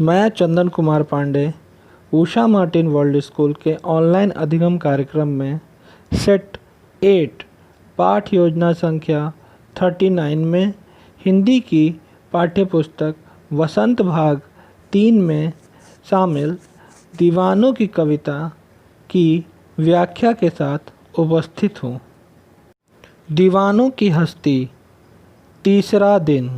मैं Chandan Kumar Pandey Usha Martin world school के online अधिगम कार्यक्रम में सेट 8 पाठ योजना संख्या 39 में हिंदी की पाठ्यपुस्तक वसंत भाग 3 में शामिल दीवानों की कविता की व्याख्या के साथ उपस्थित हूँ। दीवानों की हस्ती, तीसरा दिन।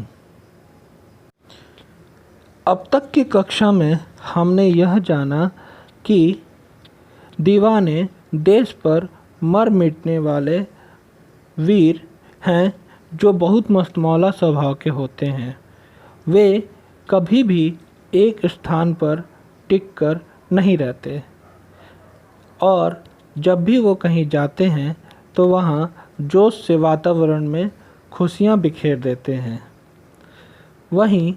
अब तक की कक्षा में हमने यह जाना कि दीवाने देश पर मर मिटने वाले वीर हैं जो बहुत मस्तमौला स्वभाव के होते हैं। वे कभी भी एक स्थान पर टिक कर नहीं रहते और जब भी वो कहीं जाते हैं तो वहाँ जोश से वातावरण में खुशियाँ बिखेर देते हैं। वहीं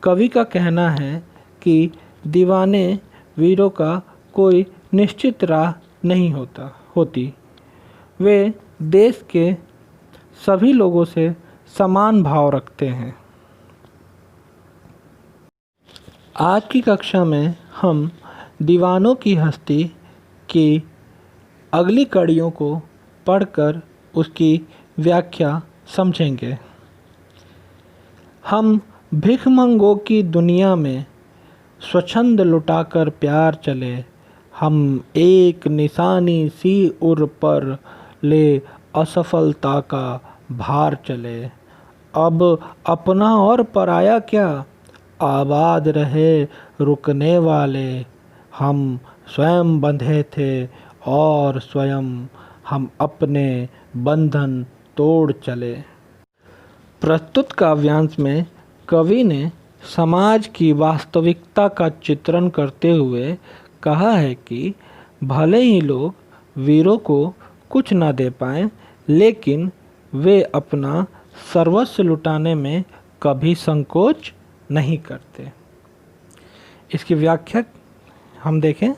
कवि का कहना है कि दीवाने वीरों का कोई निश्चित राह नहीं होती। वे देश के सभी लोगों से समान भाव रखते हैं। आज की कक्षा में हम दीवानों की हस्ती की अगली कड़ियों को पढ़कर उसकी व्याख्या समझेंगे। हम भिखमंगों की दुनिया में स्वच्छंद लुटाकर प्यार चले, हम एक निशानी सी उर पर ले असफलता का भार चले। अब अपना और पराया क्या, आबाद रहे रुकने वाले, हम स्वयं बंधे थे और स्वयं हम अपने बंधन तोड़ चले। प्रस्तुत काव्यांश में कवि ने समाज की वास्तविकता का चित्रण करते हुए कहा है कि भले ही लोग वीरों को कुछ न दे पाएं, लेकिन वे अपना सर्वस्व लुटाने में कभी संकोच नहीं करते। इसकी व्याख्या हम देखें।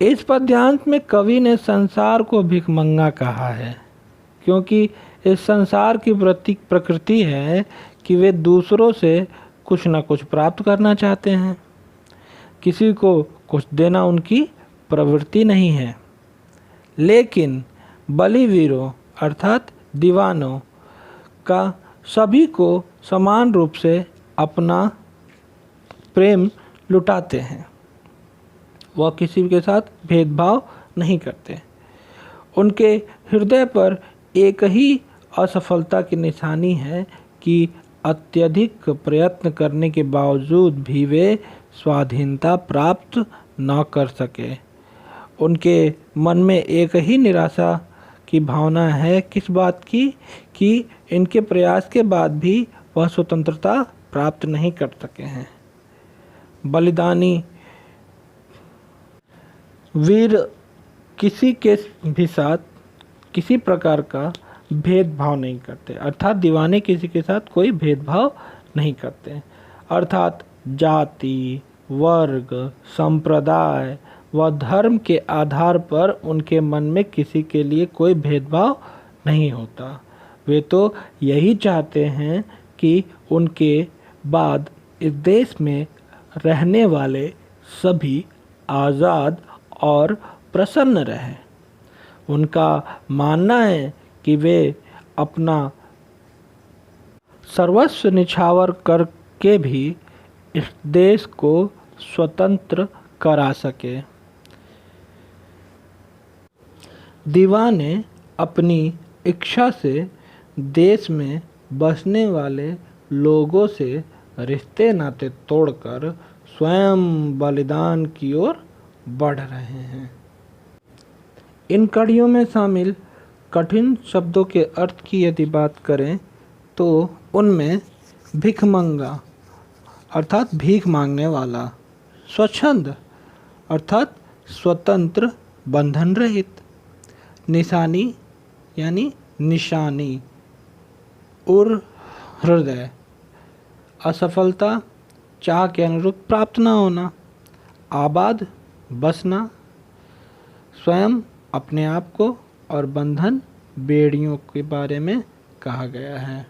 इस पद्यांश में कवि ने संसार को भिखमंगा कहा है, क्योंकि इस संसार की प्रकृति है कि वे दूसरों से कुछ न कुछ प्राप्त करना चाहते हैं। किसी को कुछ देना उनकी प्रवृत्ति नहीं है। लेकिन बलिवीरों अर्थात दीवानों का सभी को समान रूप से अपना प्रेम लुटाते हैं। वह किसी के साथ भेदभाव नहीं करते। उनके हृदय पर एक ही असफलता की निशानी है कि अत्यधिक प्रयत्न करने के बावजूद भी वे स्वाधीनता प्राप्त न कर सके। उनके मन में एक ही निराशा की भावना है किस बात की कि इनके प्रयास के बाद भी वह स्वतंत्रता प्राप्त नहीं कर सके हैं। बलिदानी वीर किसी के भी साथ किसी प्रकार का भेदभाव नहीं करते, अर्थात दीवाने किसी के साथ कोई भेदभाव नहीं करते। अर्थात जाति, वर्ग, संप्रदाय व धर्म के आधार पर उनके मन में किसी के लिए कोई भेदभाव नहीं होता। वे तो यही चाहते हैं कि उनके बाद इस देश में रहने वाले सभी आज़ाद और प्रसन्न रहें। उनका मानना है कि वे अपना सर्वस्व निछावर करके भी इस देश को स्वतंत्र करा सके। दीवाने अपनी इच्छा से देश में बसने वाले लोगों से रिश्ते नाते तोड़कर स्वयं बलिदान की ओर बढ़ रहे हैं। इन कड़ियों में शामिल कठिन शब्दों के अर्थ की यदि बात करें तो उनमें भिखमंगा अर्थात भीख मांगने वाला, स्वच्छंद अर्थात स्वतंत्र बंधन रहित, निशानी यानी निशानी और हृदय, असफलता चाह के अनुरूप प्राप्त न होना, आबाद बसना, स्वयं अपने आप को, और बंधन बेड़ियों के बारे में कहा गया है।